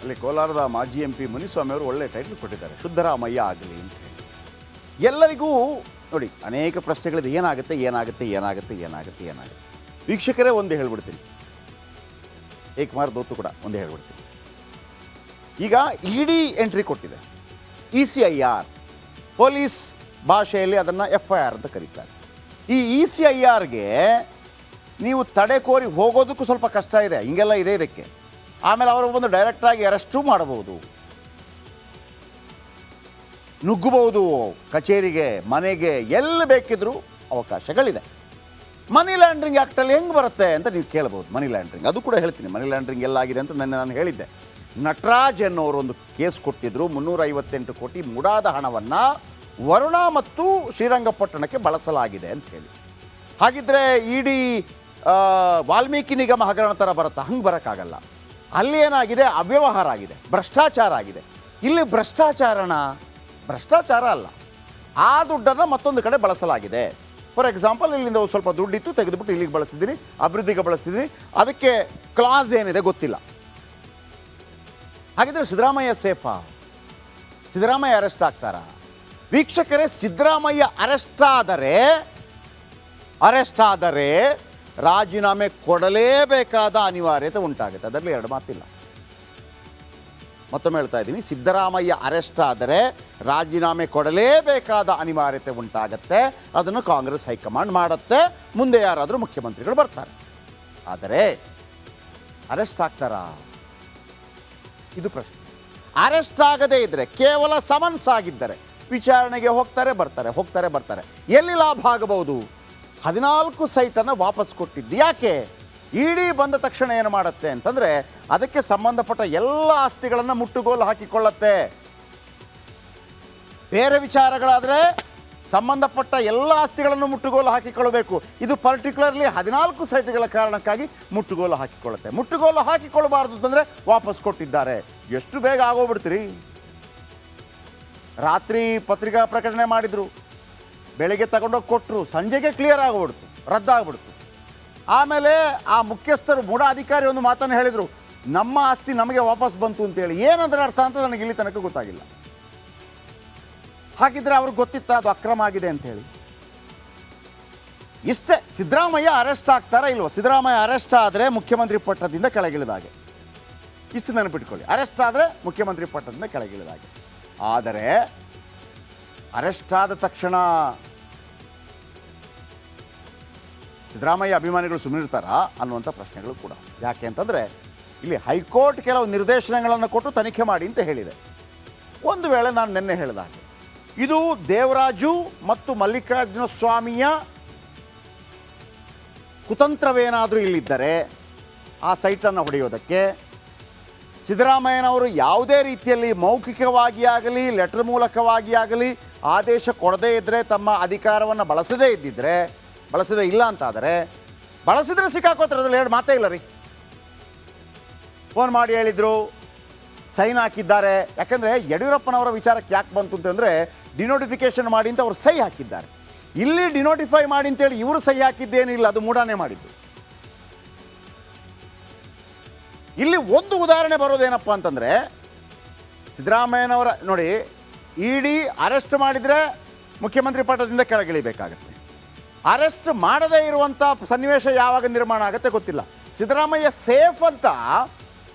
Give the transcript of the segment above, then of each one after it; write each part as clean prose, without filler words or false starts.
ಅಲ್ಲಿ ಕೋಲಾರದ ಮಾಜಿ MP ಮುನಿಸ್ವಾಮಿ ಅವರು ಒಳ್ಳೆ ಟೈಟಲ್ ಕೊಟ್ಟಿದ್ದಾರೆ, ಶುದ್ಧರಾಮಯ್ಯ ಆಗಲಿ ಅಂತ ಹೇಳಿ. ಎಲ್ಲರಿಗೂ ನೋಡಿ ಅನೇಕ ಪ್ರಶ್ನೆಗಳಿದೆ, ಏನಾಗುತ್ತೆ ಏನಾಗುತ್ತೆ ಏನಾಗುತ್ತೆ ಏನಾಗುತ್ತೆ ಏನಾಗುತ್ತೆ. ವೀಕ್ಷಕರೇ ಒಂದು ಹೇಳ್ಬಿಡ್ತೀನಿ, ಏಕಮಾರ್ ದೋತು ಕೂಡ ಒಂದು ಹೇಳ್ಬಿಡ್ತೀನಿ. ಈಗ ED ಎಂಟ್ರಿ ಕೊಟ್ಟಿದೆ, ECIR ಪೊಲೀಸ್ ಭಾಷೆಯಲ್ಲಿ ಅದನ್ನು FIR ಅಂತ ಕರೀತಾರೆ. ಈ ECIRಗೆ ನೀವು ತಡೆ ಕೋರಿ ಹೋಗೋದಕ್ಕೂ ಸ್ವಲ್ಪ ಕಷ್ಟ ಇದೆ, ಹಿಂಗೆಲ್ಲ ಇದೆ ಇದಕ್ಕೆ. ಆಮೇಲೆ ಅವರು ಬಂದು ಡೈರೆಕ್ಟಾಗಿ ಅರೆಸ್ಟೂ ಮಾಡಬಹುದು, ನುಗ್ಗಬಹುದು ಕಚೇರಿಗೆ, ಮನೆಗೆ, ಎಲ್ಲಿ ಬೇಕಿದ್ರೂ ಅವಕಾಶಗಳಿದೆ. ಮನಿ ಲ್ಯಾಂಡ್ರಿಂಗ್ ಆ್ಯಕ್ಟಲ್ಲಿ ಹೆಂಗೆ ಬರುತ್ತೆ ಅಂತ ನೀವು ಕೇಳ್ಬೋದು. ಮನಿ ಲ್ಯಾಂಡ್ರಿಂಗ್ ಅದು ಕೂಡ ಹೇಳ್ತೀನಿ, ಮನಿ ಲ್ಯಾಂಡ್ರಿಂಗ್ ಎಲ್ಲಾಗಿದೆ ಅಂತ ನಾನು ಹೇಳಿದ್ದೆ. ನಟರಾಜ್ ಅನ್ನೋರು ಒಂದು ಕೇಸ್ ಕೊಟ್ಟಿದ್ದರು, 358 ಕೋಟಿ ಮುಡಾದ ಹಣವನ್ನು ವರುಣ ಮತ್ತು ಶ್ರೀರಂಗಪಟ್ಟಣಕ್ಕೆ ಬಳಸಲಾಗಿದೆ ಅಂತ ಹೇಳಿ. ಹಾಗಿದ್ರೆ ED ವಾಲ್ಮೀಕಿ ನಿಗಮ ಹಗರಣ ಥರ ಬರುತ್ತಾ? ಹಂಗೆ ಬರೋಕ್ಕಾಗಲ್ಲ. ಅಲ್ಲಿ ಏನಾಗಿದೆ, ಅವ್ಯವಹಾರ ಆಗಿದೆ, ಭ್ರಷ್ಟಾಚಾರ ಆಗಿದೆ. ಇಲ್ಲಿ ಭ್ರಷ್ಟಾಚಾರ ಅಲ್ಲ, ಆ ದುಡ್ಡನ್ನು ಮತ್ತೊಂದು ಕಡೆ ಬಳಸಲಾಗಿದೆ. ಫಾರ್ ಎಕ್ಸಾಂಪಲ್, ಇಲ್ಲಿಂದ ಸ್ವಲ್ಪ ದುಡ್ಡಿತ್ತು, ತೆಗೆದುಬಿಟ್ಟು ಇಲ್ಲಿಗೆ ಬಳಸಿದ್ದೀನಿ, ಅಭಿವೃದ್ಧಿಗೆ ಬಳಸಿದ್ದೀನಿ, ಅದಕ್ಕೆ ಕ್ಲಾಸ್ ಏನಿದೆ ಗೊತ್ತಿಲ್ಲ. ಹಾಗಿದ್ರೆ ಸಿದ್ದರಾಮಯ್ಯ ಸೇಫಾ? ಸಿದ್ದರಾಮಯ್ಯ ಅರೆಸ್ಟ್ ಆಗ್ತಾರಾ? ವೀಕ್ಷಕರೇ, ಸಿದ್ದರಾಮಯ್ಯ ಅರೆಸ್ಟ್ ಆದರೆ ರಾಜೀನಾಮೆ ಕೊಡಲೇಬೇಕಾದ ಅನಿವಾರ್ಯತೆ ಉಂಟಾಗುತ್ತೆ, ಅದರಲ್ಲಿ ಎರಡು ಮಾತಿಲ್ಲ. ಮತ್ತೊಮ್ಮೆ ಹೇಳ್ತಾ ಇದ್ದೀನಿ, ಸಿದ್ದರಾಮಯ್ಯ ಅರೆಸ್ಟ್ ಆದರೆ ರಾಜೀನಾಮೆ ಕೊಡಲೇಬೇಕಾದ ಅನಿವಾರ್ಯತೆ ಉಂಟಾಗತ್ತೆ. ಅದನ್ನು ಕಾಂಗ್ರೆಸ್ ಹೈಕಮಾಂಡ್ ಮಾಡುತ್ತೆ, ಮುಂದೆ ಯಾರಾದರೂ ಮುಖ್ಯಮಂತ್ರಿಗಳು ಬರ್ತಾರೆ. ಆದರೆ ಅರೆಸ್ಟ್ ಆಗ್ತಾರಾ? ಇದು ಪ್ರಶ್ನೆ. ಅರೆಸ್ಟ್ ಆಗದೇ ಇದ್ದರೆ, ಕೇವಲ ಸಮನ್ಸ್ ಆಗಿದ್ದರೆ ವಿಚಾರಣೆಗೆ ಹೋಗ್ತಾರೆ ಬರ್ತಾರೆ. ಎಲ್ಲಿ ಲಾಭ ಆಗಬಹುದು? 14 ಸೈಟನ್ನು ವಾಪಸ್ ಕೊಟ್ಟಿದ್ದು ಯಾಕೆ? ED ಬಂದ ತಕ್ಷಣ ಏನು ಮಾಡುತ್ತೆ ಅಂತಂದರೆ, ಅದಕ್ಕೆ ಸಂಬಂಧಪಟ್ಟ ಎಲ್ಲ ಆಸ್ತಿಗಳನ್ನು ಮುಟ್ಟುಗೋಲು ಹಾಕಿಕೊಳ್ಳುತ್ತೆ. ಬೇರೆ ವಿಚಾರಗಳಾದರೆ ಸಂಬಂಧಪಟ್ಟ ಎಲ್ಲ ಆಸ್ತಿಗಳನ್ನು ಮುಟ್ಟುಗೋಲು ಹಾಕಿಕೊಳ್ಳಬೇಕು. ಇದು ಪರ್ಟಿಕ್ಯುಲರ್ಲಿ 14 ಸೈಟ್ಗಳ ಕಾರಣಕ್ಕಾಗಿ ಮುಟ್ಟುಗೋಲು ಹಾಕಿಕೊಳ್ಳುತ್ತೆ. ಮುಟ್ಟುಗೋಲು ಹಾಕಿಕೊಳ್ಳಬಾರ್ದು ಅಂತಂದರೆ ವಾಪಸ್ ಕೊಟ್ಟಿದ್ದಾರೆ. ಎಷ್ಟು ಬೇಗ ಆಗೋಗ್ಬಿಡ್ತೀರಿ? ರಾತ್ರಿ ಪತ್ರಿಕಾ ಪ್ರಕಟಣೆ ಮಾಡಿದರು, ಬೆಳಗ್ಗೆ ತಗೊಂಡೋಗಿ ಕೊಟ್ಟರು, ಸಂಜೆಗೆ ಕ್ಲಿಯರ್ ಆಗಿಬಿಡ್ತು, ರದ್ದಾಗ್ಬಿಡ್ತು. ಆಮೇಲೆ ಆ ಮುಖ್ಯಸ್ಥರು, ಮೂಢ ಅಧಿಕಾರಿ ಒಂದು ಮಾತನ್ನು ಹೇಳಿದರು, ನಮ್ಮ ಆಸ್ತಿ ನಮಗೆ ವಾಪಸ್ ಬಂತು ಅಂತೇಳಿ. ಏನಂದ್ರೆ ಅರ್ಥ ಅಂತ ನನಗೆ ಇಲ್ಲಿ ತನಕ ಗೊತ್ತಾಗಿಲ್ಲ. ಹಾಗಿದ್ರೆ ಅವ್ರಿಗೆ ಗೊತ್ತಿತ್ತ ಅದು ಅಕ್ರಮ ಆಗಿದೆ ಅಂಥೇಳಿ? ಇಷ್ಟೇ. ಸಿದ್ದರಾಮಯ್ಯ ಅರೆಸ್ಟ್ ಆಗ್ತಾರಾ ಇಲ್ವ? ಸಿದ್ದರಾಮಯ್ಯ ಅರೆಸ್ಟ್ ಆದರೆ ಮುಖ್ಯಮಂತ್ರಿ ಪಟ್ಟದಿಂದ ಕೆಳಗಿಳಿದಾಗೆ, ಇಷ್ಟು ನೆನಪಿಟ್ಕೊಳ್ಳಿ. ಅರೆಸ್ಟ್ ಆದರೆ ಮುಖ್ಯಮಂತ್ರಿ ಪಟ್ಟದಿಂದ ಕೆಳಗಿಳಿದಾಗೆ. ಆದರೆ ಅರೆಸ್ಟ್ ಆದ ತಕ್ಷಣ ಸಿದ್ದರಾಮಯ್ಯ ಅಭಿಮಾನಿಗಳು ಸುಮ್ಮನಿರ್ತಾರಾ ಅನ್ನುವಂಥ ಪ್ರಶ್ನೆಗಳು ಕೂಡ. ಯಾಕೆ ಅಂತಂದರೆ, ಇಲ್ಲಿ ಹೈಕೋರ್ಟ್ ಕೆಲವು ನಿರ್ದೇಶನಗಳನ್ನು ಕೊಟ್ಟು ತನಿಖೆ ಮಾಡಿ ಅಂತ ಹೇಳಿದೆ. ಒಂದು ವೇಳೆ ನಾನು ನಿನ್ನೆ ಹೇಳಿದ ಹಾಗೆ ಇದು ದೇವರಾಜು ಮತ್ತು ಮಲ್ಲಿಕಾರ್ಜುನ ಸ್ವಾಮಿಯ ಕುತಂತ್ರವೇನಾದರೂ ಇಲ್ಲಿದ್ದರೆ, ಆ ಸೈಟನ್ನು ಹೊಡೆಯೋದಕ್ಕೆ ಸಿದ್ದರಾಮಯ್ಯನವರು ಯಾವುದೇ ರೀತಿಯಲ್ಲಿ ಮೌಖಿಕವಾಗಿ ಆಗಲಿ ಲೆಟರ್ ಮೂಲಕವಾಗಿ ಆಗಲಿ ಆದೇಶ ಕೊಡದೇ ಇದ್ದರೆ, ತಮ್ಮ ಅಧಿಕಾರವನ್ನು ಬಳಸದೇ ಇದ್ದಿದ್ದರೆ, ಬಳಸದೇ ಇಲ್ಲ ಅಂತಾದರೆ, ಬಳಸಿದ್ರೆ ಸಿಕ್ಕಾಕೋತಾರೆ, ಅದರಲ್ಲಿ ಎರಡು ಮಾತೇ ಇಲ್ಲ ರೀ. ಫೋನ್ ಮಾಡಿ ಹೇಳಿದರು, ಸೈನ್ ಹಾಕಿದ್ದಾರೆ. ಯಾಕಂದರೆ ಯಡಿಯೂರಪ್ಪನವರ ವಿಚಾರಕ್ಕೆ ಯಾಕೆ ಬಂತು ಅಂತಂದರೆ, ಡಿನೋಟಿಫಿಕೇಷನ್ ಮಾಡಿ ಅಂತ ಅವರು ಸಹಿ ಹಾಕಿದ್ದಾರೆ. ಇಲ್ಲಿ ಡಿನೋಟಿಫೈ ಮಾಡಿ ಅಂತೇಳಿ ಇವರು ಸಹಿ ಹಾಕಿದ್ದೇನಿಲ್ಲ, ಅದು ಮೂಢಾನೇ ಮಾಡಿದ್ದು. ಇಲ್ಲಿ ಒಂದು ಉದಾಹರಣೆ ಬರೋದೇನಪ್ಪ ಅಂತಂದರೆ, ಸಿದ್ದರಾಮಯ್ಯನವರ ನೋಡಿ, ED ಅರೆಸ್ಟ್ ಮಾಡಿದರೆ ಮುಖ್ಯಮಂತ್ರಿ ಪಟ್ಟದಿಂದ ಕೆಳಗಿಳಿಬೇಕಾಗತ್ತೆ. ಅರೆಸ್ಟ್ ಮಾಡದೇ ಇರುವಂಥ ಸನ್ನಿವೇಶ ಯಾವಾಗ ನಿರ್ಮಾಣ ಆಗುತ್ತೆ ಗೊತ್ತಿಲ್ಲ. ಸಿದ್ದರಾಮಯ್ಯ ಸೇಫ್ ಅಂತ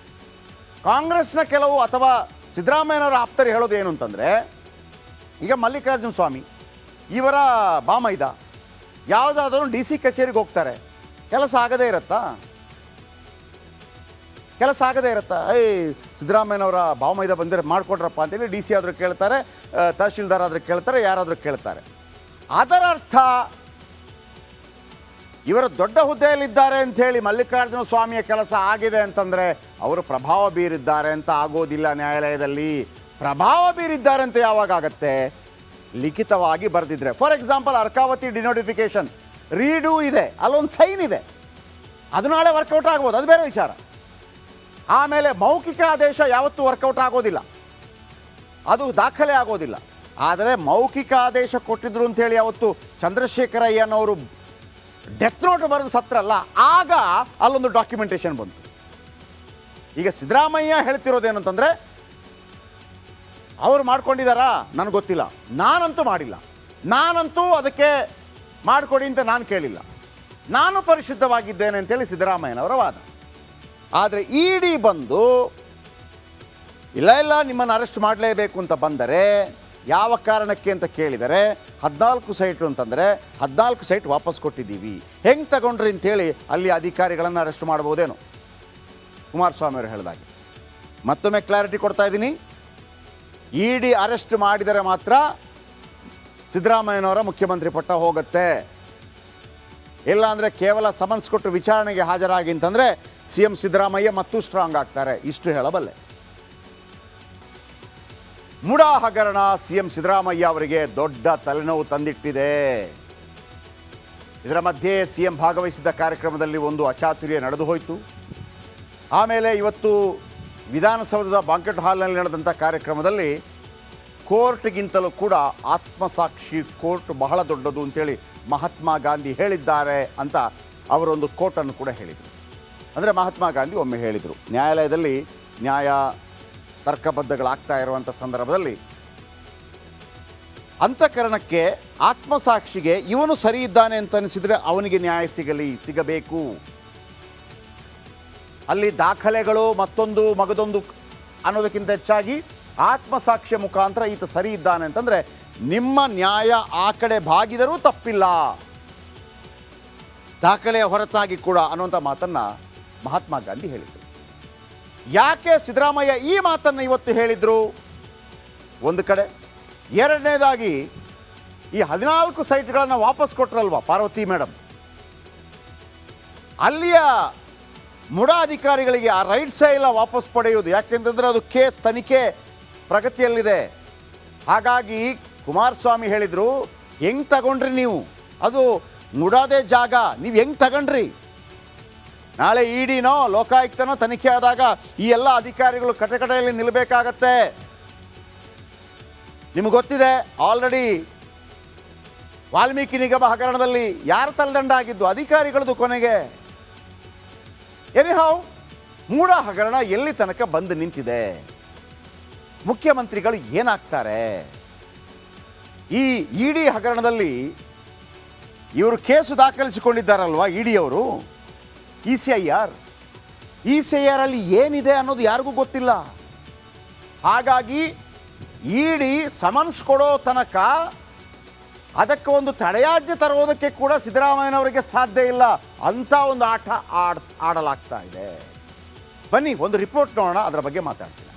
ಕಾಂಗ್ರೆಸ್ನ ಕೆಲವು ಅಥವಾ ಸಿದ್ದರಾಮಯ್ಯನವರ ಆಪ್ತರು ಹೇಳೋದು ಏನು ಅಂತಂದರೆ, ಈಗ ಮಲ್ಲಿಕಾರ್ಜುನ ಸ್ವಾಮಿ ಇವರ ಬಾಮೈದ ಯಾವುದಾದ್ರೂ DC ಕಚೇರಿಗೆ ಹೋಗ್ತಾರೆ, ಕೆಲಸ ಆಗದೇ ಇರುತ್ತಾ? ಸಿದ್ದರಾಮಯ್ಯನವರ ಬಾಮೈದ ಬಂದರೆ ಮಾಡಿಕೊಡ್ರಪ್ಪ ಅಂತೇಳಿ DC ಆದರೂ ಕೇಳ್ತಾರೆ, ತಹಶೀಲ್ದಾರ್ ಆದರೂ ಕೇಳ್ತಾರೆ, ಯಾರಾದರೂ ಕೇಳ್ತಾರೆ. ಅದರ ಅರ್ಥ ಇವರು ದೊಡ್ಡ ಹುದ್ದೆಯಲ್ಲಿದ್ದಾರೆ ಅಂಥೇಳಿ ಮಲ್ಲಿಕಾರ್ಜುನ ಸ್ವಾಮಿಯ ಕೆಲಸ ಆಗಿದೆ ಅಂತಂದರೆ ಅವರು ಪ್ರಭಾವ ಬೀರಿದ್ದಾರೆ ಅಂತ ಆಗೋದಿಲ್ಲ. ನ್ಯಾಯಾಲಯದಲ್ಲಿ ಪ್ರಭಾವ ಬೀರಿದ್ದಾರೆ ಅಂತ ಯಾವಾಗ ಆಗತ್ತೆ? ಲಿಖಿತವಾಗಿ ಬರೆದಿದ್ರೆ. For example, Arkavathi denotification redo ಇದೆ, ಅಲ್ಲೊಂದು ಸೈನ್ ಇದೆ, ಅದು ನಾಳೆ ವರ್ಕೌಟ್ ಆಗ್ಬೋದು, ಅದು ಬೇರೆ ವಿಚಾರ. ಆಮೇಲೆ ಮೌಖಿಕ ಆದೇಶ ಯಾವತ್ತೂ ವರ್ಕೌಟ್ ಆಗೋದಿಲ್ಲ, ಅದು ದಾಖಲೆ ಆಗೋದಿಲ್ಲ. ಆದರೆ ಮೌಖಿಕ ಆದೇಶ ಕೊಟ್ಟಿದ್ರು ಅಂಥೇಳಿ ಅವತ್ತು ಚಂದ್ರಶೇಖರಯ್ಯನವರು ಡೆತ್ ನೋಟ್ ಬರೆದು ಸತ್ರಲ್ಲ, ಆಗ ಅಲ್ಲೊಂದು ಡಾಕ್ಯುಮೆಂಟೇಶನ್ ಬಂತು. ಈಗ ಸಿದ್ದರಾಮಯ್ಯ ಹೇಳ್ತಿರೋದೇನಂತಂದರೆ ಅವ್ರು ಮಾಡ್ಕೊಂಡಿದ್ದಾರಾ ನನಗೆ ಗೊತ್ತಿಲ್ಲ, ನಾನಂತೂ ಮಾಡಿಲ್ಲ, ನಾನಂತೂ ಅದಕ್ಕೆ ಮಾಡಿಕೊಡಿ ಅಂತ ನಾನು ಕೇಳಿಲ್ಲ, ನಾನು ಪರಿಶುದ್ಧವಾಗಿದ್ದೇನೆ ಅಂತೇಳಿ ಸಿದ್ದರಾಮಯ್ಯನವರ ವಾದ. ಆದರೆ ಇಡಿ ಬಂದು ಇಲ್ಲ ನಿಮ್ಮನ್ನು ಅರೆಸ್ಟ್ ಮಾಡಲೇಬೇಕು ಅಂತ ಬಂದರೆ ಯಾವ ಕಾರಣಕ್ಕೆ ಅಂತ ಕೇಳಿದರೆ 14 ಸೈಟು ಅಂತಂದರೆ 14 ಸೈಟ್ ವಾಪಸ್ ಕೊಟ್ಟಿದ್ದೀವಿ, ಹೆಂಗೆ ತಗೊಂಡ್ರಿ ಅಂತೇಳಿ ಅಲ್ಲಿ ಅಧಿಕಾರಿಗಳನ್ನು ಅರೆಸ್ಟ್ ಮಾಡ್ಬೋದೇನು ಕುಮಾರಸ್ವಾಮಿ ಅವರು ಹೇಳಿದಾಗೆ. ಮತ್ತೊಮ್ಮೆ ಕ್ಲಾರಿಟಿ ಕೊಡ್ತಾ ಇದ್ದೀನಿ, ಇಡಿ ಅರೆಸ್ಟ್ ಮಾಡಿದರೆ ಮಾತ್ರ ಸಿದ್ದರಾಮಯ್ಯನವರ ಮುಖ್ಯಮಂತ್ರಿ ಪಟ್ಟ ಹೋಗುತ್ತೆ, ಇಲ್ಲಾಂದರೆ ಕೇವಲ ಸಮನ್ಸ್ ಕೊಟ್ಟು ವಿಚಾರಣೆಗೆ ಹಾಜರಾಗಿ ಅಂತಂದರೆ CM ಸಿದ್ದರಾಮಯ್ಯ ಮತ್ತೂ ಸ್ಟ್ರಾಂಗ್ ಆಗ್ತಾರೆ, ಇಷ್ಟು ಹೇಳಬಲ್ಲೆ. ಮುಡಾ ಹಗರಣ CM ಸಿದ್ದರಾಮಯ್ಯ ಅವರಿಗೆ ದೊಡ್ಡ ತಲೆನೋವು ತಂದಿಟ್ಟಿದೆ. ಇದರ ಮಧ್ಯೆ CM ಭಾಗವಹಿಸಿದ್ದ ಕಾರ್ಯಕ್ರಮದಲ್ಲಿ ಒಂದು ಅಚಾತುರ್ಯ ನಡೆದು ಹೋಯಿತು. ಆಮೇಲೆ ಇವತ್ತು ವಿಧಾನಸೌಧದ ಬಾಂಕೆಟ್ ಹಾಲ್ನಲ್ಲಿ ನಡೆದಂಥ ಕಾರ್ಯಕ್ರಮದಲ್ಲಿ ಕೋರ್ಟ್ಗಿಂತಲೂ ಕೂಡ ಆತ್ಮಸಾಕ್ಷಿ ಕೋರ್ಟ್ ಬಹಳ ದೊಡ್ಡದು ಅಂತೇಳಿ ಮಹಾತ್ಮ ಗಾಂಧಿ ಹೇಳಿದ್ದಾರೆ ಅಂತ ಅವರೊಂದು ಕೋಟನ್ನು ಕೂಡ ಹೇಳಿದರು. ಅಂದರೆ ಮಹಾತ್ಮ ಗಾಂಧಿ ಒಮ್ಮೆ ಹೇಳಿದರು, ನ್ಯಾಯಾಲಯದಲ್ಲಿ ನ್ಯಾಯ ತರ್ಕಬದ್ಧಗಳಾಗ್ತಾ ಇರುವಂಥ ಸಂದರ್ಭದಲ್ಲಿ ಅಂತಃಕರಣಕ್ಕೆ ಆತ್ಮಸಾಕ್ಷಿಗೆ ಇವನು ಸರಿ ಇದ್ದಾನೆ ಅಂತ ಅನಿಸಿದರೆ ಅವನಿಗೆ ನ್ಯಾಯ ಸಿಗಬೇಕು. ಅಲ್ಲಿ ದಾಖಲೆಗಳು ಮತ್ತೊಂದು ಮಗದೊಂದು ಅನ್ನೋದಕ್ಕಿಂತ ಹೆಚ್ಚಾಗಿ ಆತ್ಮಸಾಕ್ಷ್ಯ ಮುಖಾಂತರ ಈತ ಸರಿ ಇದ್ದಾನೆ ಅಂತಂದರೆ ನಿಮ್ಮ ನ್ಯಾಯ ಆ ಕಡೆ ಬಾಗಿದರೂ ತಪ್ಪಿಲ್ಲ, ದಾಖಲೆಯ ಹೊರತಾಗಿ ಕೂಡ ಅನ್ನುವಂಥ ಮಾತನ್ನು ಮಹಾತ್ಮ ಗಾಂಧಿ ಹೇಳಿದರು. ಯಾಕೆ ಸಿದ್ದರಾಮಯ್ಯ ಈ ಮಾತನ್ನು ಇವತ್ತು ಹೇಳಿದರು ಒಂದು ಕಡೆ, ಎರಡನೇದಾಗಿ ಈ 14 ಸೈಟ್ಗಳನ್ನು ವಾಪಸ್ ಕೊಟ್ರಲ್ವ ಪಾರ್ವತಿ ಮೇಡಮ್, ಅಲ್ಲಿಯ ಮುಡಾ ಅಧಿಕಾರಿಗಳಿಗೆ ಆ ರೈಟ್ಸೇ ಇಲ್ಲ ವಾಪಸ್ ಪಡೆಯುವುದು, ಯಾಕೆಂತಂದರೆ ಅದು ಕೇಸ್ ತನಿಖೆ ಪ್ರಗತಿಯಲ್ಲಿದೆ. ಹಾಗಾಗಿ ಕುಮಾರಸ್ವಾಮಿ ಹೇಳಿದರು, ಹೆಂಗೆ ತಗೊಂಡ್ರಿ ನೀವು, ಅದು ಮುಡಾದೇ ಜಾಗ, ನೀವು ಹೆಂಗೆ ತಗೊಂಡ್ರಿ, ನಾಳೆ ಇಡಿನೋ ಲೋಕಾಯುಕ್ತನೋ ತನಿಖೆ ಆದಾಗ ಈ ಎಲ್ಲ ಅಧಿಕಾರಿಗಳು ಕಟಕಟೆಯಲ್ಲಿ ನಿಲ್ಲಬೇಕಾಗತ್ತೆ. ನಿಮಗೆ ಗೊತ್ತಿದೆ ಆಲ್ರೆಡಿ ವಾಲ್ಮೀಕಿ ನಿಗಮ ಹಗರಣದಲ್ಲಿ ಯಾರ ತಲೆದಂಡ ಆಗಿದ್ದು, ಅಧಿಕಾರಿಗಳದ್ದು ಕೊನೆಗೆ. ಎನಿಹಾವ್ ಮೂಡಾ ಹಗರಣ ಎಲ್ಲಿ ತನಕ ಬಂದು ನಿಂತಿದೆ, ಮುಖ್ಯಮಂತ್ರಿಗಳು ಏನಾಗ್ತಾರೆ, ಈ ಇಡಿ ಹಗರಣದಲ್ಲಿ ಇವರು ಕೇಸು ದಾಖಲಿಸಿಕೊಂಡಿದ್ದಾರಲ್ವ ಇಡಿ ಅವರು, ECIR ಅಲ್ಲಿ ಏನಿದೆ ಅನ್ನೋದು ಯಾರಿಗೂ ಗೊತ್ತಿಲ್ಲ. ಹಾಗಾಗಿ ಇಡಿ ಸಮನ್ಸ್ ಕೊಡೋ ತನಕ ಅದಕ್ಕೆ ಒಂದು ತಡೆಯಾಜ್ಞೆ ತರೋದಕ್ಕೆ ಕೂಡ ಸಿದ್ದರಾಮಯ್ಯನವರಿಗೆ ಸಾಧ್ಯ ಇಲ್ಲ, ಅಂಥ ಒಂದು ಆಟ ಆಡಲಾಗ್ತಾ ಇದೆ. ಬನ್ನಿ ಒಂದು ರಿಪೋರ್ಟ್ ನೋಡೋಣ, ಅದರ ಬಗ್ಗೆ ಮಾತಾಡ್ತೀನಿ.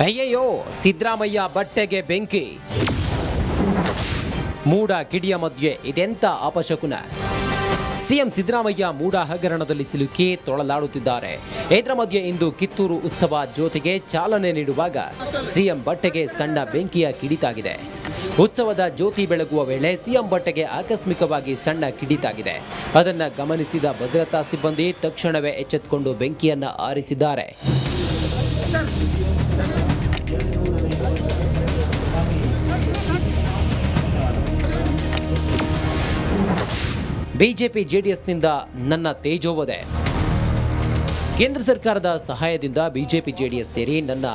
ಅಯ್ಯಯ್ಯೋ, ಸಿದ್ದರಾಮಯ್ಯ ಬಟ್ಟೆಗೆ ಬೆಂಕಿ. ಮೂಡ ಕಿಡಿಯ ಮಧ್ಯೆ ಇದೆಂಥ ಅಪಶಕುನ. CM ಸಿದ್ದರಾಮಯ್ಯ ಮೂಡಾ ಹಗರಣದಲ್ಲಿ ಸಿಲುಕಿ ತೊಳಲಾಡುತ್ತಿದ್ದಾರೆ. ಇದರ ಮಧ್ಯೆ ಇಂದು ಕಿತ್ತೂರು ಉತ್ಸವ ಜ್ಯೋತಿಗೆ ಚಾಲನೆ ನೀಡುವಾಗ CM ಬಟ್ಟೆಗೆ ಸಣ್ಣ ಬೆಂಕಿಯ ಕಿಡಿತಾಗಿದೆ. ಉತ್ಸವದ ಜ್ಯೋತಿ ಬೆಳಗುವ ವೇಳೆ CM ಬಟ್ಟೆಗೆ ಆಕಸ್ಮಿಕವಾಗಿ ಸಣ್ಣ ಕಿಡಿತಾಗಿದೆ. ಅದನ್ನು ಗಮನಿಸಿದ ಭದ್ರತಾ ಸಿಬ್ಬಂದಿ ತಕ್ಷಣವೇ ಎಚ್ಚೆತ್ತುಕೊಂಡು ಬೆಂಕಿಯನ್ನ ಆರಿಸಿದ್ದಾರೆ. ಬಿಜೆಪಿ ಜೆಡಿಎಸ್ನಿಂದ ನನ್ನ ತೇಜೋವಧೆ. ಕೇಂದ್ರ ಸರ್ಕಾರದ ಸಹಾಯದಿಂದ ಬಿಜೆಪಿ ಜೆಡಿಎಸ್ ಸೇರಿ ನನ್ನ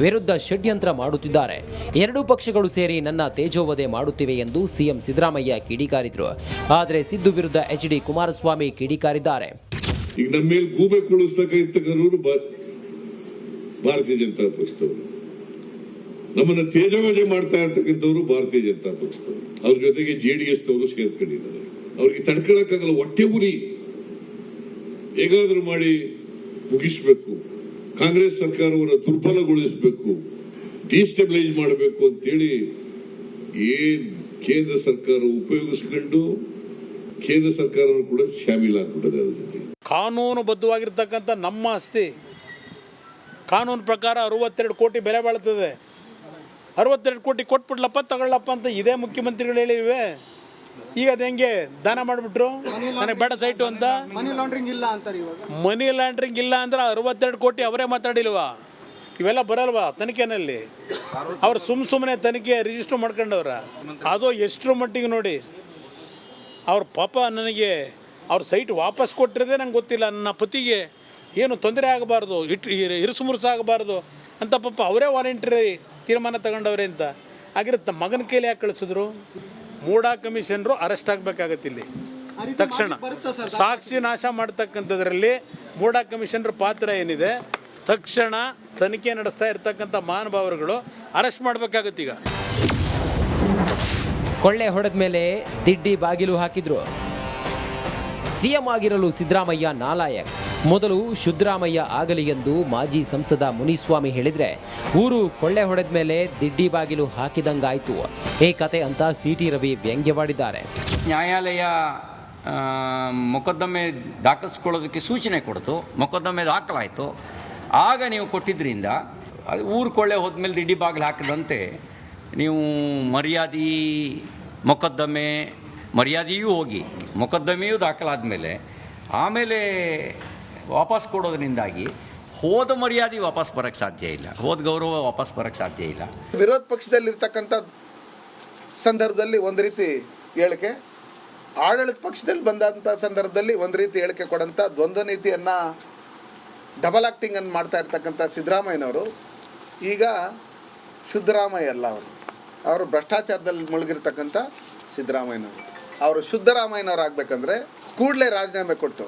ವಿರುದ್ಧ ಷಡ್ಯಂತ್ರ ಮಾಡುತ್ತಿದ್ದಾರೆ. ಎರಡೂ ಪಕ್ಷಗಳು ಸೇರಿ ನನ್ನ ತೇಜೋವಧೆ ಮಾಡುತ್ತಿವೆ ಎಂದು CM ಸಿದ್ದರಾಮಯ್ಯ ಕಿಡಿಕಾರಿದ್ರು. ಆದರೆ ಸಿದ್ದು ವಿರುದ್ಧ HD ಕುಮಾರಸ್ವಾಮಿ ಕಿಡಿಕಾರಿದ್ದಾರೆ. ಈಗ ನಮ್ಮ ಮೇಲೆ ಗೂಬೆ ಕುಳಿಸ್ತಕ್ಕಂಥವ್ರು ಭಾರತೀಯ ಜನತಾ ಪಕ್ಷದವರು, ನಮ್ಮನ್ನ ತೇಜೋವಧೆ ಮಾಡ್ತಾ ಇರ್ತಕ್ಕಂಥವ್ರು ಭಾರತೀಯ ಜನತಾ ಪಕ್ಷದವರು, ಅವ್ರ ಜೊತೆಗೆ JDS-ನವರು ಸೇರ್ಕೊಂಡಿದ್ದಾರೆ. ಅವ್ರಿಗೆ ತಡ್ಕೊಳಕ್ಕಾಗಲ್ಲ, ಹೊಟ್ಟೆ ಉರಿ ಹೇಗಾದ್ರೂ ಮಾಡಿ ಮುಗಿಸ್ಬೇಕು, ಕಾಂಗ್ರೆಸ್ ಸರ್ಕಾರವನ್ನು ದುರ್ಬಲಗೊಳಿಸಬೇಕು, ಡಿಸ್ಟೆಬಿಲೈಸ್ ಮಾಡಬೇಕು ಅಂತೇಳಿ ಕೇಂದ್ರ ಸರ್ಕಾರ ಉಪಯೋಗಿಸ್ಕೊಂಡು ಕೇಂದ್ರ ಸರ್ಕಾರ ಕೂಡ ಶಾಮೀಲಾಗ್ಬಿಟ್ಟದೆ. ಅದ್ರ ಜೊತೆ ಕಾನೂನುಬದ್ಧವಾಗಿರ್ತಕ್ಕಂಥ ನಮ್ಮ ಆಸ್ತಿ ಕಾನೂನು ಪ್ರಕಾರ 62 ಕೋಟಿ ಬೆಲೆ ಬಾಳ್ತದೆ. 62 ಕೋಟಿ ಕೊಟ್ಬಿಡ್ಲಪ್ಪ ತಗೊಳ್ಳಪ್ಪ ಅಂತ ಇದೇ ಮುಖ್ಯಮಂತ್ರಿಗಳು ಹೇಳಿವೆ. ಈಗ ಅದು ಹೆಂಗೆ ದಾನ ಮಾಡಿಬಿಟ್ರು ನನಗೆ ಬೇಡ ಸೈಟು ಅಂತ. ಮನಿ ಲಾಂಡ್ರಿಂಗ್ ಇಲ್ಲ ಅಂತಾರೆ ಇವಾಗ. ಮನಿ ಲಾಂಡ್ರಿಂಗ್ ಇಲ್ಲ ಅಂದ್ರೆ 62 ಕೋಟಿ ಅವರೇ ಮಾತಾಡಿಲ್ವಾ? ಇವೆಲ್ಲ ಬರಲ್ವಾ ತನಿಖೆನಲ್ಲಿ? ಅವ್ರು ಸುಮ್ಮನೆ ತನಿಖೆ ರಿಜಿಸ್ಟರ್ ಮಾಡ್ಕೊಂಡವ್ರ. ಅದು ಎಷ್ಟರ ಮಟ್ಟಿಗೆ ನೋಡಿ, ಅವ್ರ ಪಾಪ ನನಗೆ ಅವ್ರ ಸೈಟ್ ವಾಪಸ್ ಕೊಟ್ಟಿರೋದೇ ನಂಗೆ ಗೊತ್ತಿಲ್ಲ. ನನ್ನ ಪತಿಗೆ ಏನು ತೊಂದರೆ ಆಗಬಾರ್ದು, ಇರುಸು ಮುರುಸು ಆಗಬಾರ್ದು ಅಂತ ಪಾಪ ಅವರೇ ವಾಲಂಟ್ರಿ ತೀರ್ಮಾನ ತಗೊಂಡವ್ರೆ ಅಂತ ಆಗಿರುತ್ತೆ. ಮಗನ ಕೈಲಿ ಯಾಕೆ ಕಳಿಸಿದ್ರು? ಮೂಡಾ ಕಮಿಷನರು ಅರೆಸ್ಟ್ ಆಗಬೇಕಾಗತ್ತೆ ಇಲ್ಲಿ ತಕ್ಷಣ. ಸಾಕ್ಷಿ ನಾಶ ಮಾಡ್ತಕ್ಕಂಥದ್ರಲ್ಲಿ ಮೂಡಾ ಕಮಿಷನರ್ ಪಾತ್ರ ಏನಿದೆ, ತಕ್ಷಣ ತನಿಖೆ ನಡೆಸ್ತಾ ಇರ್ತಕ್ಕಂಥ ಮಹಾನುಭಾವರುಗಳು ಅರೆಸ್ಟ್ ಮಾಡಬೇಕಾಗತ್ತೆ. ಈಗ ಕೊಳ್ಳೆ ಹೊಡೆದ ಮೇಲೆ ದಿಡ್ಡಿ ಬಾಗಿಲು ಹಾಕಿದ್ರು. ಸಿಎಂ ಆಗಿರಲು ಸಿದ್ದರಾಮಯ್ಯ ನಾಲಾಯಕ್. ಮೊದಲು ಶುದ್ಧರಾಮಯ್ಯ ಆಗಲಿ ಎಂದು ಮಾಜಿ ಸಂಸದ ಮುನಿಸ್ವಾಮಿ ಹೇಳಿದ್ರೆ, ಊರು ಕೊಳ್ಳೆ ಹೊಡೆದ ಮೇಲೆ ದಿಡ್ಡಿ ಬಾಗಿಲು ಹಾಕಿದಂಗಾಯ್ತು ಈ ಕತೆ ಅಂತ ಸಿಟಿ ರವಿ ವ್ಯಂಗ್ಯವಾಡಿದ್ದಾರೆ. ನ್ಯಾಯಾಲಯ ಮೊಕದ್ದಮೆ ದಾಖಲಿಸ್ಕೊಳ್ಳೋದಕ್ಕೆ ಸೂಚನೆ ಕೊಡ್ತು, ಮೊಕದ್ದಮೆ ದಾಖಲಾಯಿತು. ಆಗ ನೀವು ಕೊಟ್ಟಿದ್ದರಿಂದ ಅದು ಊರು ಕೊಳ್ಳೆ ಹೋದ್ಮೇಲೆ ದಿಡ್ಡಿ ಬಾಗಿಲು ಹಾಕಿದಂತೆ ನೀವು ಮರ್ಯಾದೆಯೂ ಹೋಗಿ ಮೊಕದ್ದಮೆಯೂ ದಾಖಲಾದ ಮೇಲೆ ಆಮೇಲೆ ವಾಪಸ್ ಕೊಡೋದ್ರಿಂದಾಗಿ ಹೋದ ಮರ್ಯಾದೆ ವಾಪಸ್ ಬರೋಕ್ಕೆ ಸಾಧ್ಯ ಇಲ್ಲ, ಹೋದ ಗೌರವ ವಾಪಸ್ ಬರೋಕ್ಕೆ ಸಾಧ್ಯ ಇಲ್ಲ. ವಿರೋಧ ಪಕ್ಷದಲ್ಲಿರ್ತಕ್ಕಂಥ ಸಂದರ್ಭದಲ್ಲಿ ಒಂದು ರೀತಿ ಹೇಳಿಕೆ, ಆಡಳಿತ ಪಕ್ಷದಲ್ಲಿ ಬಂದಂಥ ಸಂದರ್ಭದಲ್ಲಿ ಒಂದು ರೀತಿ ಹೇಳಿಕೆ ಕೊಡೋಂಥ ದ್ವಂದ್ವ ನೀತಿಯನ್ನು, ಡಬಲ್ ಆ್ಯಕ್ಟಿಂಗನ್ನು ಮಾಡ್ತಾ ಇರ್ತಕ್ಕಂಥ ಸಿದ್ದರಾಮಯ್ಯನವರು ಈಗ ಶುದ್ಧರಾಮಯ್ಯ ಅಲ್ಲ, ಅವರು ಭ್ರಷ್ಟಾಚಾರದಲ್ಲಿ ಮುಳುಗಿರ್ತಕ್ಕಂಥ ಸಿದ್ದರಾಮಯ್ಯನವರು. ಅವರು ಶುದ್ಧರಾಮಯ್ಯನವ್ರು ಆಗಬೇಕಂದ್ರೆ ಕೂಡಲೇ ರಾಜೀನಾಮೆ ಕೊಟ್ಟು.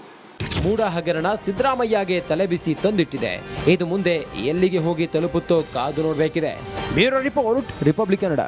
ಮೂಡಾ ಹಗರಣ ಸಿದ್ದರಾಮಯ್ಯಗೆ ತಲೆಬಿಸಿ ತಂದಿಟ್ಟಿದೆ. ಇದು ಮುಂದೆ ಎಲ್ಲಿಗೆ ಹೋಗಿ ತಲುಪುತ್ತೋ ಕಾದು ನೋಡಬೇಕಿದೆ. Bureau report, Republic Kannada.